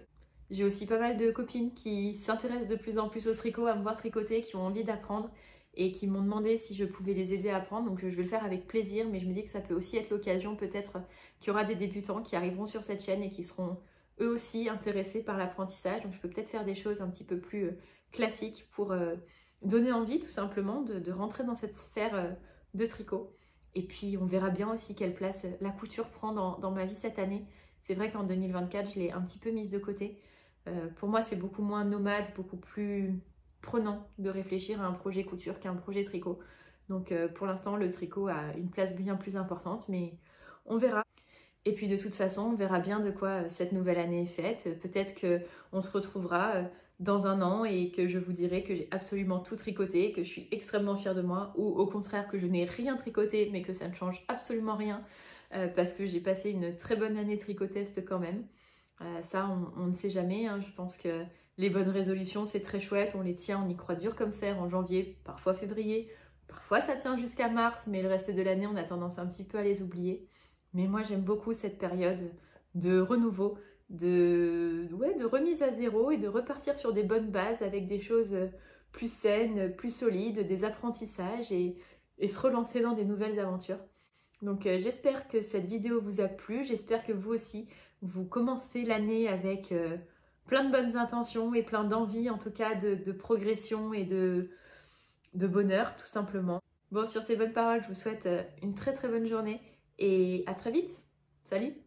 J'ai aussi pas mal de copines qui s'intéressent de plus en plus au tricot, à me voir tricoter, qui ont envie d'apprendre et qui m'ont demandé si je pouvais les aider à apprendre. Donc je vais le faire avec plaisir, mais je me dis que ça peut aussi être l'occasion peut-être qu'il y aura des débutants qui arriveront sur cette chaîne et qui seront eux aussi intéressés par l'apprentissage. Donc je peux peut-être faire des choses un petit peu plus classiques pour donner envie tout simplement de rentrer dans cette sphère de tricot. Et puis on verra bien aussi quelle place la couture prend dans ma vie cette année. C'est vrai qu'en 2024, je l'ai un petit peu mise de côté. Pour moi, c'est beaucoup moins nomade, beaucoup plus prenant de réfléchir à un projet couture qu'un projet tricot. Donc pour l'instant, le tricot a une place bien plus importante, mais on verra. Et puis de toute façon, on verra bien de quoi cette nouvelle année est faite. Peut-être qu'on se retrouvera dans un an et que je vous dirai que j'ai absolument tout tricoté, que je suis extrêmement fière de moi, ou au contraire que je n'ai rien tricoté mais que ça ne change absolument rien parce que j'ai passé une très bonne année tricoteste quand même. Ça on ne sait jamais, hein. Je pense que les bonnes résolutions c'est très chouette, on les tient, on y croit dur comme fer en janvier, parfois février, parfois ça tient jusqu'à mars, mais le reste de l'année on a tendance un petit peu à les oublier. Mais moi j'aime beaucoup cette période de renouveau, de remise à zéro et de repartir sur des bonnes bases avec des choses plus saines, plus solides, des apprentissages et se relancer dans des nouvelles aventures. Donc j'espère que cette vidéo vous a plu, j'espère que vous aussi vous commencez l'année avec plein de bonnes intentions et plein d'envie en tout cas de progression et de bonheur tout simplement. Bon, sur ces bonnes paroles, je vous souhaite une très très bonne journée et à très vite. Salut!